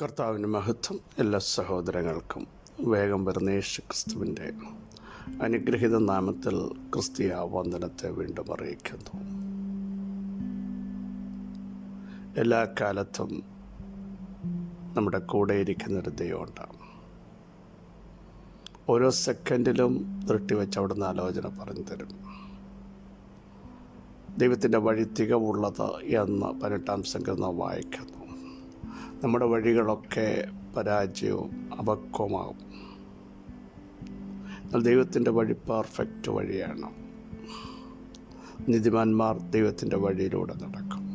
കർത്താവിൻ്റെ മഹത്വം എല്ലാ സഹോദരങ്ങൾക്കും വേഗം വരുന്ന യേശു ക്രിസ്തുവിൻ്റെ അനുഗ്രഹീത നാമത്തിൽ ക്രിസ്തീയ വന്ദനത്തെ വീണ്ടും അറിയിക്കുന്നു. എല്ലാ കാലത്തും നമ്മുടെ കൂടെ ഇരിക്കുന്നൊരു ദൈവമുണ്ട്. ഓരോ സെക്കൻഡിലും വെച്ച് അവിടുന്ന് ആലോചന പറഞ്ഞു തരും. ദൈവത്തിൻ്റെ വഴി തികവുള്ളത് എന്ന് 18-ാം സംഗീതം വായിക്കുന്നു. നമ്മുടെ വഴികളൊക്കെ പരാജയവും അപക്വമാകും. എന്നാൽ ദൈവത്തിൻ്റെ വഴി പെർഫെക്റ്റ് വഴിയാണ്. നീതിമാന്മാർ ദൈവത്തിൻ്റെ വഴിയിലൂടെ നടക്കും.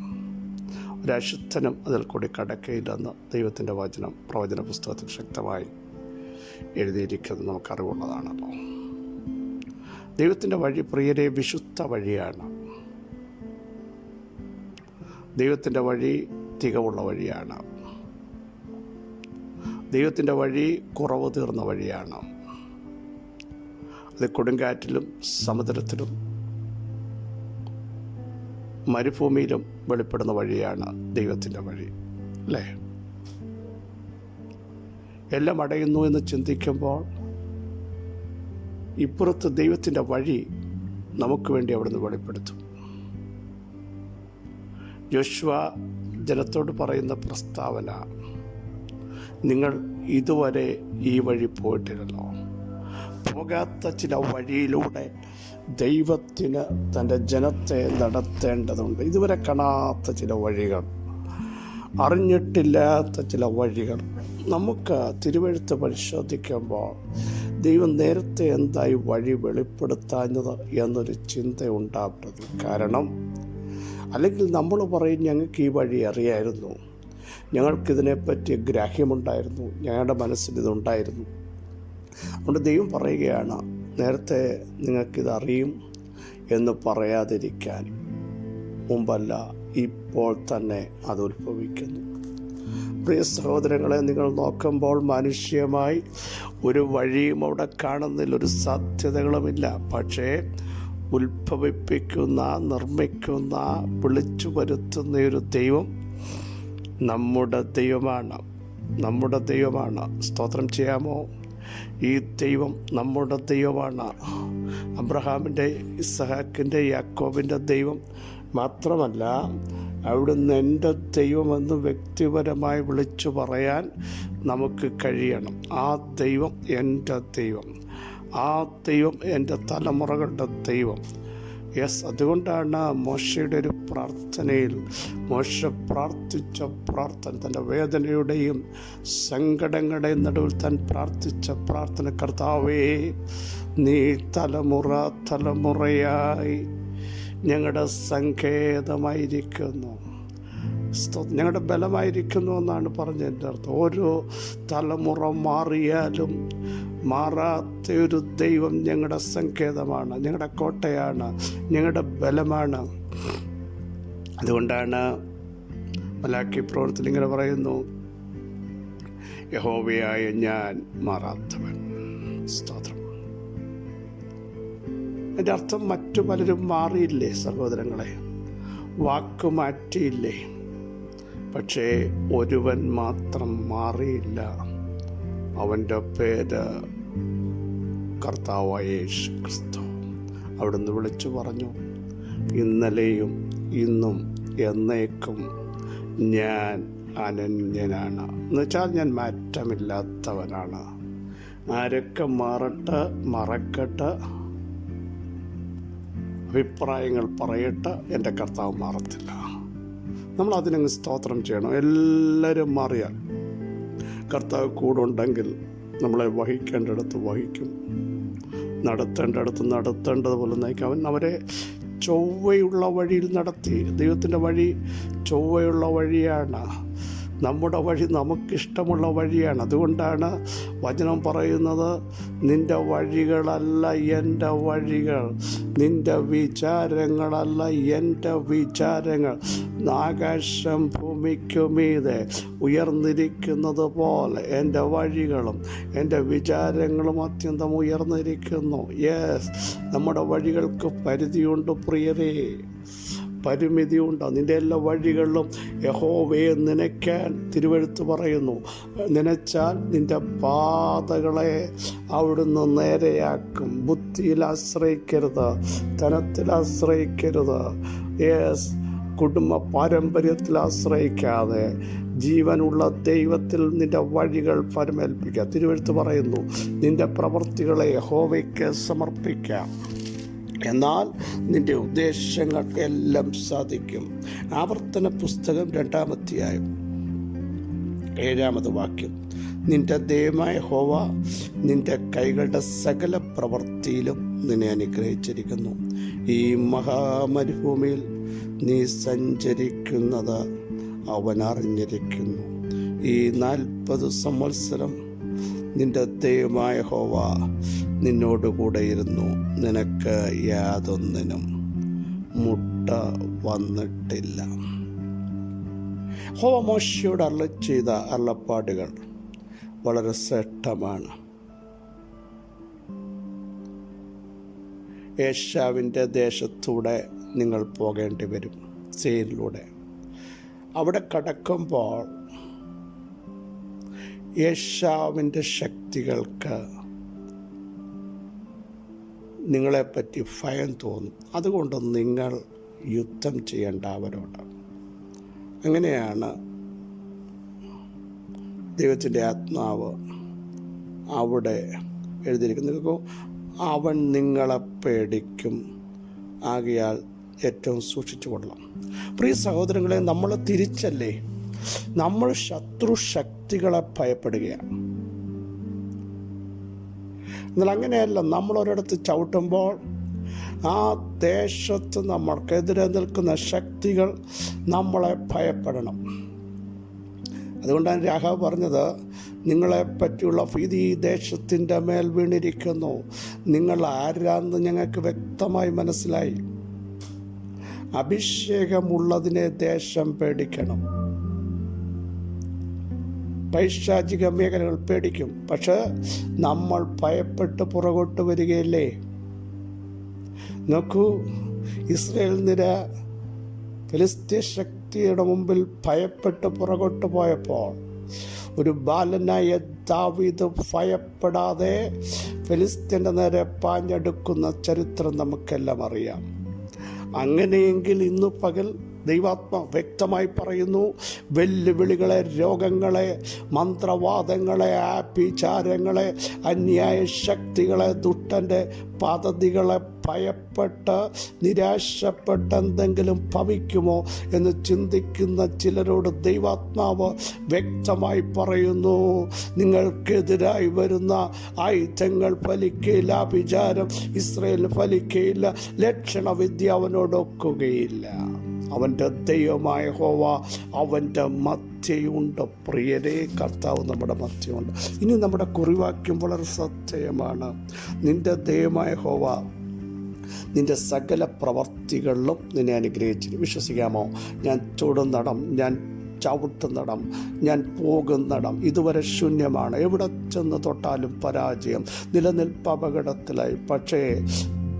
ഒരശുദ്ധനും അതിൽ കൂടി കടക്കയില്ലെന്ന് ദൈവത്തിൻ്റെ പ്രവചന പുസ്തകത്തിൽ ശക്തമായി എഴുതിയിരിക്കുന്നത് നമുക്കറിവുള്ളതാണല്ലോ. ദൈവത്തിൻ്റെ വഴി പ്രിയരെ വിശുദ്ധ വഴിയാണ്. ദൈവത്തിൻ്റെ വഴി തികവുള്ള വഴിയാണ്. ദൈവത്തിൻ്റെ വഴി കുറവ് തീർന്ന വഴിയാണ്. അത് കൊടുങ്കാറ്റിലും സമുദ്രത്തിലും മരുഭൂമിയിലും വെളിപ്പെടുന്ന വഴിയാണ് ദൈവത്തിൻ്റെ വഴി, അല്ലേ? എല്ലാം അടയുന്നു എന്ന് ചിന്തിക്കുമ്പോൾ ഇപ്പുറത്ത് ദൈവത്തിൻ്റെ വഴി നമുക്ക് വേണ്ടി അവിടുന്ന് വെളിപ്പെടുത്തും. യോശുവ ജനത്തോട് പറയുന്ന പ്രസ്താവന, നിങ്ങൾ ഇതുവരെ ഈ വഴി പോയിട്ടില്ലല്ലോ. പോകാത്ത ചില വഴിയിലൂടെ ദൈവത്തിന് തൻ്റെ ജനത്തെ നടത്തേണ്ടതുണ്ട്. ഇതുവരെ കാണാത്ത ചില വഴികൾ, അറിഞ്ഞിട്ടില്ലാത്ത ചില വഴികൾ. നമുക്ക് തിരുവെഴുത്ത് പരിശോധിക്കുമ്പോൾ ദൈവം നേരത്തെ എന്തായി വഴി വെളിപ്പെടുത്താഞ്ഞത് എന്നൊരു ചിന്ത ഉണ്ടാവരുത്. കാരണം അല്ലെങ്കിൽ നമ്മൾ പറയും, ഞങ്ങൾക്ക് ഈ വഴി അറിയായിരുന്നു, ഞങ്ങൾക്കിതിനെപ്പറ്റി ഗ്രാഹ്യമുണ്ടായിരുന്നു, ഞങ്ങളുടെ മനസ്സിൽ ഇതുണ്ടായിരുന്നു. അതുകൊണ്ട് ദൈവം പറയുകയാണ്, നേരത്തെ നിങ്ങൾക്കിതറിയും എന്ന് പറയാതിരിക്കാൻ മുമ്പല്ല, ഇപ്പോൾ തന്നെ അത് ഉത്ഭവിക്കുന്നു. പ്രിയ സഹോദരങ്ങളെ, നിങ്ങൾ നോക്കുമ്പോൾ മനുഷ്യമായി ഒരു വഴിയും അവിടെ കാണുന്നതിൽ ഒരു സാധ്യതകളുമില്ല. പക്ഷേ ഉത്ഭവിപ്പിക്കുന്ന, നിർമ്മിക്കുന്ന, വിളിച്ചു വരുത്തുന്ന ഒരു ദൈവം നമ്മുടെ ദൈവമാണ്. സ്തോത്രം ചെയ്യാമോ? ഈ ദൈവം നമ്മുടെ ദൈവമാണ്. അബ്രഹാമിൻ്റെ, ഇസ്ഹാക്കിൻ്റെ, യാക്കോബിൻ്റെ ദൈവം മാത്രമല്ല, അവിടുന്ന് എൻ്റെ ദൈവമെന്ന് വ്യക്തിപരമായി വിളിച്ചു പറയാൻ നമുക്ക് കഴിയണം. ആ ദൈവം എൻ്റെ ദൈവം, ആ ദൈവം എൻ്റെ തലമുറകളുടെ ദൈവം. അതുകൊണ്ടാണ് മോശയുടെ ഒരു പ്രാർത്ഥനയിൽ മോശ പ്രാർത്ഥിച്ച പ്രാർത്ഥന, തൻ്റെ വേദനയുടെയും സങ്കടങ്ങളുടെയും നടുവിൽ താൻ പ്രാർത്ഥിച്ച പ്രാർത്ഥന, കർത്താവേ, നീ തലമുറ തലമുറയായി ഞങ്ങളുടെ സങ്കേതമായിരിക്കുന്നു, ഞങ്ങളുടെ ബലമായിരിക്കുന്നു എന്നാണ് പറഞ്ഞതിൻ്റെ അർത്ഥം. ഓരോ തലമുറ മാറിയാലും മാറാത്ത ഒരു ദൈവം ഞങ്ങളുടെ സങ്കേതമാണ്, ഞങ്ങളുടെ കോട്ടയാണ്, ഞങ്ങളുടെ ബലമാണ്. അതുകൊണ്ടാണ് മലാക്കി പ്രവൃത്തിയിൽ ഇങ്ങനെ പറയുന്നു, യഹോവയായ ഞാൻ മാറാത്തവൻ. സ്തോത്രം. എൻ്റെ അർത്ഥം, മറ്റു പലരും മാറിയില്ലേ സഹോദരങ്ങളെ, വാക്ക് മാറ്റിയില്ലേ? പക്ഷേ ഒരുവൻ മാത്രം മാറിയില്ല. അവൻ്റെ പേര് കർത്താവായ യേശു ക്രിസ്തു. അവിടുന്ന് വിളിച്ചു പറഞ്ഞു, ഇന്നലെയും ഇന്നും എന്നേക്കും ഞാൻ അനന്യനാണ്. എന്നുവെച്ചാൽ ഞാൻ മാറ്റമില്ലാത്തവനാണ്. ആരൊക്കെ മാറട്ടെ, മറക്കട്ടെ, അഭിപ്രായങ്ങൾ പറയട്ടെ, എൻ്റെ കർത്താവ് മാറത്തില്ല. നമ്മൾ അതിനങ്ങ് സ്തോത്രം ചെയ്യണം. എല്ലാവരും മാറിയാൽ കർത്താവ് കൂടെ ഉണ്ടെങ്കിൽ നമ്മളെ വഹിക്കേണ്ടിടത്ത് വഹിക്കും, നടത്തേണ്ടിടത്ത് നടത്തേണ്ടതുപോലെ നയിക്കും. അവൻ അവരെ ചൊവ്വയുള്ള വഴിയിൽ നടത്തി. ദൈവത്തിൻ്റെ വഴി ചൊവ്വയുള്ള വഴിയാണ്. നമ്മുടെ വഴി നമുക്കിഷ്ടമുള്ള വഴിയാണ്. അതുകൊണ്ടാണ് വചനം പറയുന്നത്, നിൻ്റെ വഴികളല്ല എൻ്റെ വഴികൾ, നിൻ്റെ വിചാരങ്ങളല്ല എൻ്റെ വിചാരങ്ങൾ. ആകാശം ഭൂമിക്കുമീതെ ഉയർന്നിരിക്കുന്നത് പോലെ എൻ്റെ വഴികളും എൻ്റെ വിചാരങ്ങളും അത്യന്തം ഉയർന്നിരിക്കുന്നു. നമ്മുടെ വഴികൾക്ക് പരിധിയുണ്ട് പ്രിയരേ. പരിമിതിയുണ്ടോ? നിൻ്റെ എല്ലാ വഴികളിലും യഹോവയെ നനയ്ക്കാൻ തിരുവെഴുത്ത് പറയുന്നു. നനച്ചാൽ നിൻ്റെ പാതകളെ അവിടുന്ന് നേരെയാക്കും. ബുദ്ധിയിൽ ആശ്രയിക്കരുത്, ധനത്തിൽ ആശ്രയിക്കരുത്, കുടുംബ പാരമ്പര്യത്തിൽ ആശ്രയിക്കാതെ ജീവനുള്ള ദൈവത്തിൽ നിൻ്റെ വഴികൾ പരമേൽപ്പിക്കുക. തിരുവെഴുത്ത് പറയുന്നു, നിൻ്റെ പ്രവൃത്തികളെ യഹോവയ്ക്ക് സമർപ്പിക്കാം, എന്നാൽ നിൻ്റെ ഉദ്ദേശങ്ങൾക്കെല്ലാം സാധിക്കും. ആവർത്തന പുസ്തകം 2-ാം അധ്യായം 7-ാമത് വാക്യം. നിൻ്റെ ദൈവമായ യഹോവ നിൻ്റെ കൈകളുടെ സകല പ്രവൃത്തിയിലും നിന്നെ അനുഗ്രഹിച്ചിരിക്കുന്നു. ഈ മഹാമരുഭൂമിയിൽ നീ സഞ്ചരിക്കുന്നത് അവൻ അറിഞ്ഞിരിക്കുന്നു. ഈ 40 സംവത്സരം നിന്റെ ദൈവമായ യഹോവ നിന്നോടുകൂടെ ഇരുന്നു. നിനക്ക് യാതൊന്നിനും മുട്ട വന്നിട്ടില്ല. യഹോവ മോശയോട് അരുളി ചെയ്ത അരുളപ്പാടുകൾ വളരെ ശ്രേഷ്ഠമാണ്. ഏശാവിൻ്റെ ദേശത്തൂടെ നിങ്ങൾ പോകേണ്ടി വരും, സേരിലൂടെ. അവിടെ കടക്കുമ്പോൾ ഏശാവിൻ്റെ ശക്തികൾക്ക് നിങ്ങളെപ്പറ്റി ഭയം തോന്നും. അതുകൊണ്ട് നിങ്ങൾ യുദ്ധം ചെയ്യേണ്ട അവരോട്. അങ്ങനെയാണ് ദൈവത്തിൻ്റെ ആത്മാവ് അവിടെ എഴുതിയിരിക്കുന്നത്. അവൻ നിങ്ങളെ പേടിക്കും, ആകയാൽ ഏറ്റവും സൂക്ഷിച്ചു കൊള്ളാം. പ്രിയ സഹോദരങ്ങളെ, നമ്മൾ തിരിച്ചല്ലേ, നമ്മൾ ശത്രു ശക്തികളെ ഭയപ്പെടുകയാണ്. എന്നാൽ അങ്ങനെയല്ല. നമ്മൾ ഒരിടത്ത് ചവിട്ടുമ്പോൾ ആ ദേശത്ത് നമ്മൾക്കെതിരെ നിൽക്കുന്ന ശക്തികൾ നമ്മളെ ഭയപ്പെടണം. അതുകൊണ്ടാണ് രാഹാബ് പറഞ്ഞത്, നിങ്ങളെ പറ്റിയുള്ള ഭീതി ഈ ദേശത്തിൻ്റെ മേൽ വീണിരിക്കുന്നു. നിങ്ങൾ ആരാന്ന് ഞങ്ങൾക്ക് വ്യക്തമായി മനസ്സിലായി. അഭിഷേകമുള്ളതിനെ ദേശം പേടിക്കണം. പൈശാചിക മേഖലകൾ പേടിക്കും. പക്ഷെ നമ്മൾ ഭയപ്പെട്ട് പുറകോട്ട് വരികയല്ലേ. നോക്കൂ, ഇസ്രായേൽ നിര ഫിലിസ്ത്യ ശക്തിയുടെ മുമ്പിൽ ഭയപ്പെട്ട് പുറകോട്ട് പോയപ്പോൾ ഒരു ബാലനായ ദാവീദ് ഭയപ്പെടാതെ ഫിലിസ്ത്യൻ്റെ നേരെ പാഞ്ഞെടുക്കുന്ന ചരിത്രം നമുക്കെല്ലാം അറിയാം. അങ്ങനെയെങ്കിൽ ഇന്ന് പകൽ ദൈവാത്മ വ്യക്തമായി പറയുന്നു, വെല്ലുവിളികളെ, രോഗങ്ങളെ, മന്ത്രവാദങ്ങളെ, ആഭിചാരങ്ങളെ, അന്യായ ശക്തികളെ, ദുഷ്ടൻ്റെ പദ്ധതികളെ ഭയപ്പെട്ട് നിരാശപ്പെട്ട് എന്തെങ്കിലും ഭവിക്കുമോ എന്ന് ചിന്തിക്കുന്ന ചിലരോട് ദൈവാത്മാവ് വ്യക്തമായി പറയുന്നു, നിങ്ങൾക്കെതിരായി വരുന്ന ആയുധങ്ങൾ ഫലിക്കയില്ല, ആഭിചാരം ഇസ്രായേലിന് ഫലിക്കയില്ല, ലക്ഷണവിദ്യ അവനോടൊക്കുകയില്ല. അവൻ്റെ ദൈവമായ യഹോവ അവൻ്റെ മധ്യയുണ്ട്. പ്രിയരേ, കർത്താവ് നമ്മുടെ മധ്യയുണ്ട്. ഇനി നമ്മുടെ കുറിവാക്യം വളരെ സത്യമാണ്. നിൻ്റെ ദൈവമായ യഹോവ നിൻ്റെ സകല പ്രവർത്തികളിലും നിന്നെ അനുഗ്രഹിച്ചിരിക്കും. വിശ്വസിക്കാമോ? ഞാൻ തൊടുന്നിടം, ഞാൻ ചവിട്ടുന്നിടം, ഞാൻ പോകുന്നിടം ഇതുവരെ ശൂന്യമാണ്. എവിടെ ചെന്ന് തൊട്ടാലും പരാജയം, നിലനിൽപ്പ് അപകടത്തിലായി. പക്ഷേ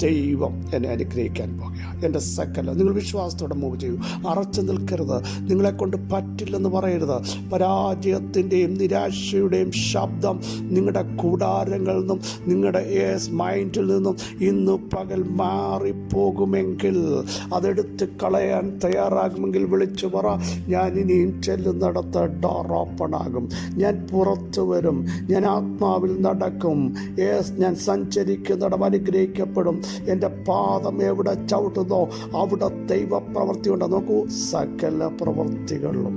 ദൈവം എന്നെ അനുഗ്രഹിക്കാൻ പോകുക. എൻ്റെ സകല നിങ്ങൾ വിശ്വാസത്തോടെ മൂവ് ചെയ്യൂ. അറച്ചു നിൽക്കരുത്. നിങ്ങളെക്കൊണ്ട് പറ്റില്ലെന്ന് പറയരുത്. പരാജയത്തിൻ്റെയും നിരാശയുടെയും ശബ്ദം നിങ്ങളുടെ കൂടാരങ്ങളിൽ നിന്നും നിങ്ങളുടെ മൈൻഡിൽ നിന്നും ഇന്ന് പകൽ മാറിപ്പോകുമെങ്കിൽ, അതെടുത്ത് കളയാൻ തയ്യാറാകുമെങ്കിൽ വിളിച്ചു പറ, ഞാൻ ഇനിയും ചെല്ലുന്നിടത്ത് ഡോർ ഓപ്പൺ ആകും, ഞാൻ പുറത്തു വരും, ഞാൻ ആത്മാവിൽ നടക്കും, ഞാൻ സഞ്ചരിക്കുന്നിടം അനുഗ്രഹിക്കപ്പെടും, എൻ്റെ പാദം എവിടെ ചവിട്ടുന്നോ അവിടെ ദൈവപ്രവൃത്തിയുണ്ട്. നോക്കൂ, സകല പ്രവൃത്തികളിലും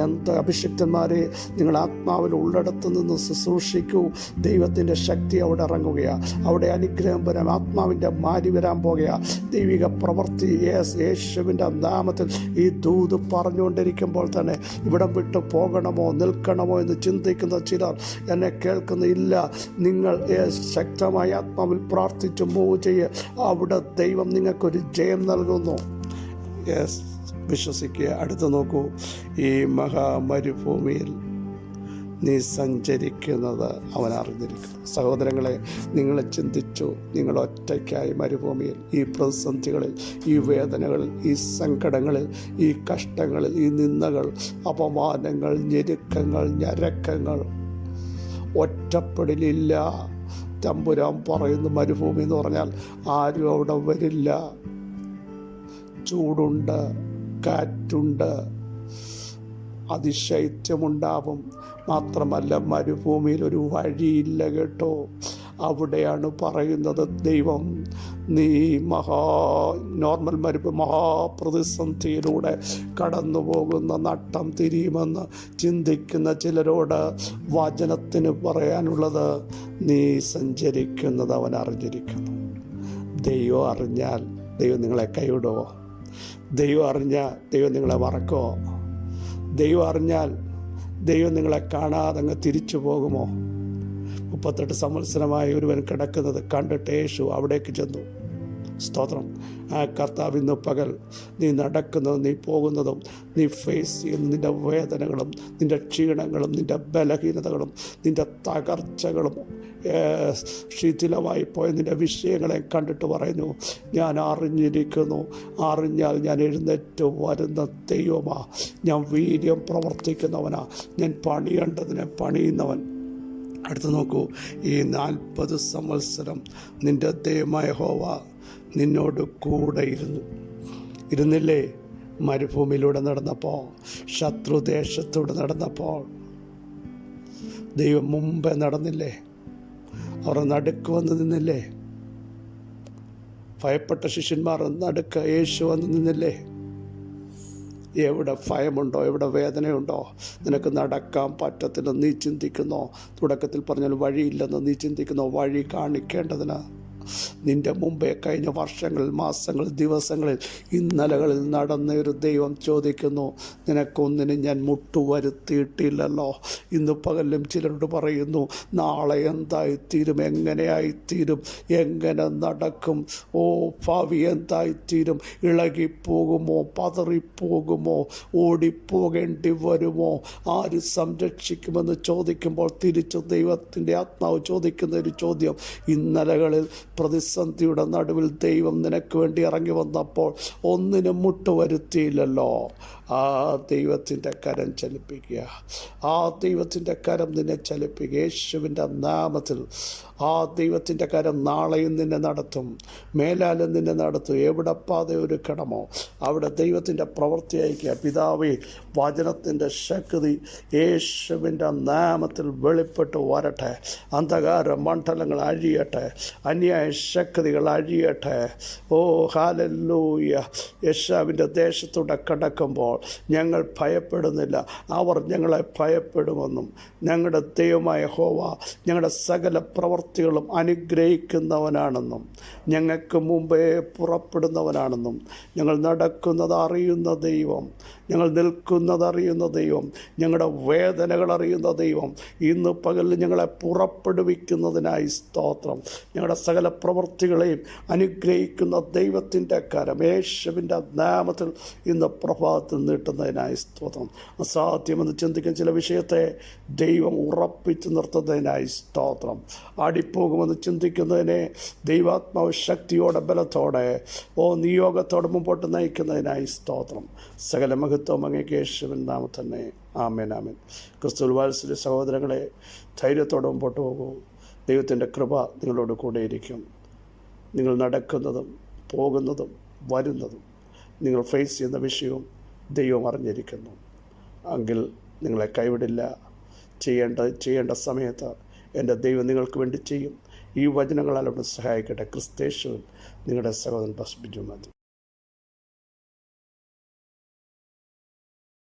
എന്ത് അഭിഷിക്തന്മാരെ, നിങ്ങൾ ആത്മാവിൽ ഉള്ളിടത്ത് നിന്ന് ശുശ്രൂഷിക്കൂ. ദൈവത്തിൻ്റെ ശക്തി അവിടെ ഇറങ്ങുകയാണ്. അവിടെ അനുഗ്രഹം വരാം, ആത്മാവിൻ്റെ മാരി വരാൻ പോകുകയാണ്. ദൈവിക പ്രവൃത്തി യേശുവിൻ്റെ നാമത്തിൽ ഈ ദൂത് പറഞ്ഞുകൊണ്ടിരിക്കുമ്പോൾ തന്നെ ഇവിടം വിട്ട് പോകണമോ നിൽക്കണമോ എന്ന് ചിന്തിക്കുന്ന ചിലർ എന്നെ കേൾക്കുന്നില്ല. നിങ്ങൾ ശക്തമായ ആത്മാവിൽ പ്രാർത്ഥിച്ച് മൂവ് ചെയ്യുക. അവിടെ ദൈവം നിങ്ങൾക്കൊരു ജയം നൽകുന്നു. വിശ്വസിക്കുക. അടുത്ത് നോക്കൂ, ഈ മഹാമരുഭൂമിയിൽ നീ സഞ്ചരിക്കുന്നത് അവൻ അറിഞ്ഞിരിക്കുന്നു. സഹോദരങ്ങളെ, നിങ്ങൾ ചിന്തിച്ചു, നിങ്ങൾ ഒറ്റയ്ക്കായി മരുഭൂമിയിൽ, ഈ പ്രതിസന്ധികളിൽ, ഈ വേദനകളിൽ, ഈ സങ്കടങ്ങളിൽ, ഈ കഷ്ടങ്ങളിൽ, ഈ നിന്ദകൾ, അപമാനങ്ങൾ, ഞെരുക്കങ്ങൾ, ഞരക്കങ്ങൾ, ഒറ്റപ്പെടലില്ല. തമ്പുരാൻ പറയുന്നു, മരുഭൂമി എന്ന് പറഞ്ഞാൽ ആരും അവിടെ വരില്ല. ചൂടുണ്ട്, കാറ്റുണ്ട്, അതിശൈത്യമുണ്ടാവും. മാത്രമല്ല, മരുഭൂമിയിൽ ഒരു വഴിയില്ല കേട്ടോ. അവിടെയാണ് പറയുന്നത്, ദൈവം നീ നോർമൽ മഹാപ്രതിസന്ധിയിലൂടെ കടന്നു പോകുന്ന നട്ടം തിരിയുമെന്ന് ചിന്തിക്കുന്ന ചിലരോട് വചനത്തിന് പറയാനുള്ളത്, നീ സഞ്ചരിക്കുന്നത് അവൻ അറിഞ്ഞിരിക്കുന്നു. ദൈവം അറിഞ്ഞാൽ ദൈവം നിങ്ങളെ കൈവിടുമോ? ദൈവം അറിഞ്ഞാൽ ദൈവം നിങ്ങളെ മറക്കുമോ? ദൈവം അറിഞ്ഞാൽ ദൈവം നിങ്ങളെ കാണാതെ അങ്ങ് തിരിച്ചു പോകുമോ? 38 സംവത്സരമായി ഒരുവൻ കിടക്കുന്നത് കണ്ടിട്ട് യേശു അവിടേക്ക് ചെന്നു. സ്തോത്രം. ആ കർത്താവ് ഇന്ന് പകൽ നീ നടക്കുന്നതും നീ പോകുന്നതും നീ ഫേസ് ചെയ്യുന്ന നിൻ്റെ വേദനകളും നിൻ്റെ ക്ഷീണങ്ങളും നിൻ്റെ ബലഹീനതകളും നിൻ്റെ തകർച്ചകളും ശിഥിലമായി പോയ നിൻ്റെ വിഷയങ്ങളെ കണ്ടിട്ട് പറയുന്നു, ഞാൻ അറിഞ്ഞിരിക്കുന്നു. അറിഞ്ഞാൽ ഞാൻ എഴുന്നേറ്റ് വരുന്ന ദൈവമാ, ഞാൻ വീര്യം പ്രവർത്തിക്കുന്നവനാ, ഞാൻ പണിയേണ്ടതിനെ പണിയുന്നവൻ. അടുത്ത് നോക്കൂ, ഈ 40 സംവത്സരം നിൻ്റെ ദൈവമായ യഹോവ നിന്നോട് കൂടെ ഇരുന്നില്ലേ? മരുഭൂമിയിലൂടെ നടന്നപ്പോൾ, ശത്രുദേശത്തൂടെ നടന്നപ്പോൾ ദൈവം മുമ്പേ നടന്നില്ലേ? അവർ നടുക്ക് വന്ന് നിന്നില്ലേ? ഭയപ്പെട്ട ശിഷ്യന്മാർ നടുക്ക് യേശു വന്ന് നിന്നില്ലേ? എവിടെ ഭയമുണ്ടോ, എവിടെ വേദനയുണ്ടോ, നിനക്ക് നടക്കാൻ പറ്റത്തില്ലെന്ന് നീ ചിന്തിക്കുന്നോ? തുടക്കത്തിൽ പറഞ്ഞാൽ വഴിയില്ലെന്ന് നീ ചിന്തിക്കുന്നോ? വഴി കാണിക്കേണ്ടതിന് നിൻ്റെ മുമ്പേ കഴിഞ്ഞ വർഷങ്ങളിൽ, മാസങ്ങളിൽ, ദിവസങ്ങളിൽ, ഇന്നലകളിൽ നടന്ന ഒരു ദൈവം ചോദിക്കുന്നു, നിനക്കൊന്നിനും ഞാൻ മുട്ടുവരുത്തിയിട്ടില്ലല്ലോ. ഇന്ന് പകലും ചിലരോട് പറയുന്നു, നാളെ എന്തായിത്തീരും, എങ്ങനെയായിത്തീരും, എങ്ങനെ നടക്കും, ഭാവി എന്തായിത്തീരും, ഇളകിപ്പോകുമോ, പതറിപ്പോകുമോ, ഓടിപ്പോകേണ്ടി വരുമോ, ആര് സംരക്ഷിക്കുമെന്ന് ചോദിക്കുമ്പോൾ തിരിച്ച് ദൈവത്തിൻ്റെ ആത്മാവ് ചോദിക്കുന്ന ഒരു ചോദ്യം, ഇന്നലകളിൽ പ്രതിസന്ധിയുടെ നടുവിൽ ദൈവം നിനക്ക് വേണ്ടി ഇറങ്ങി വന്നപ്പോൾ ഒന്നിനും മുട്ടുവരുത്തിയില്ലല്ലോ. ആ ദൈവത്തിൻ്റെ കരം ചലിപ്പിക്കുക. ആ ദൈവത്തിൻ്റെ കരം നിന്നെ ചലിപ്പിക്കുക. യേശുവിൻ്റെ നാമത്തിൽ ആ ദൈവത്തിൻ്റെ കരം നാളെയും നിന്നെ നടത്തും, മേലാലും നിന്നെ നടത്തും. എവിടെ പാത ഒരുക്കണമോ അവിടെ ദൈവത്തിൻ്റെ പ്രവൃത്തി അയക്കുക. പിതാവേ, വചനത്തിൻ്റെ ശക്തി യേശുവിൻ്റെ നാമത്തിൽ വെളിപ്പെട്ട് വരട്ടെ. അന്ധകാര മണ്ഡലങ്ങൾ അഴിയട്ടെ, അന്യായ ശക്തികൾ അഴിയട്ടെ. ഓ ഹല്ലേലൂയ. യേശുവിൻ്റെ ദേശത്തൂടെ കടക്കുമ്പോൾ ഞങ്ങൾ ഭയപ്പെടുന്നില്ല, അവർ ഞങ്ങളെ ഭയപ്പെടുമെന്നും ഞങ്ങളുടെ ദൈവമായ യഹോവ ഞങ്ങളുടെ സകല പ്രവൃത്തികളും അനുഗ്രഹിക്കുന്നവനാണെന്നും ഞങ്ങൾക്ക് മുമ്പേ പുറപ്പെടുന്നവനാണെന്നും ഞങ്ങൾ നടക്കുന്നത് അറിയുന്ന ദൈവം, ഞങ്ങൾ നിൽക്കുന്നത് അറിയുന്ന ദൈവം, ഞങ്ങളുടെ വേദനകൾ അറിയുന്ന ദൈവം ഇന്ന് പകലിൽ ഞങ്ങളെ പുറപ്പെടുവിക്കുന്നതിനായി സ്തോത്രം. ഞങ്ങളുടെ സകല പ്രവൃത്തികളെയും അനുഗ്രഹിക്കുന്ന ദൈവത്തിൻ്റെ കരം യേശുവിൻ്റെ നാമത്തിൽ ഇന്ന് പ്രഭാതത്തിൽ നീട്ടുന്നതിനായി സ്തോത്രം. അസാധ്യമെന്ന് ചിന്തിക്കുന്ന ചില വിഷയത്തെ ദൈവം ഉറപ്പിച്ച് നിർത്തുന്നതിനായി സ്തോത്രം. ആടിപ്പോകുമെന്ന് ചിന്തിക്കുന്നതിനെ ദൈവാത്മാവ് ശക്തിയോടെ, ബലത്തോടെ, നിയോഗത്തോടെ മുമ്പോട്ട് നയിക്കുന്നതിനായി സ്തോത്രം. സകല മഹത്വം അങ്ങേക്ക് യേശുവിൻ നാമത്തിൽ തന്നെ. ആമേൻ, ആമേൻ. ക്രിസ്തുവിൽ വാത്സല്യ സഹോദരങ്ങളെ, ധൈര്യത്തോടെ മുമ്പോട്ട് പോകൂ. ദൈവത്തിൻ്റെ കൃപ നിങ്ങളോട് കൂടെയിരിക്കും. നിങ്ങൾ നടക്കുന്നതും പോകുന്നതും വരുന്നതും നിങ്ങൾ ഫേസ് ചെയ്യുന്ന വിഷയവും ദൈവം അറിഞ്ഞിരിക്കുന്നു. എങ്കിൽ നിങ്ങളെ കൈവിടില്ല. ചെയ്യേണ്ട സമയത്ത് എൻ്റെ ദൈവം നിങ്ങൾക്ക് വേണ്ടി ചെയ്യും. ഈ വചനങ്ങളാൽ അവിടെ സഹായിക്കട്ടെ. ക്രിസ്തേശുവിൽ നിങ്ങളുടെ സഹോദരൻ ബിജു മാത്യു.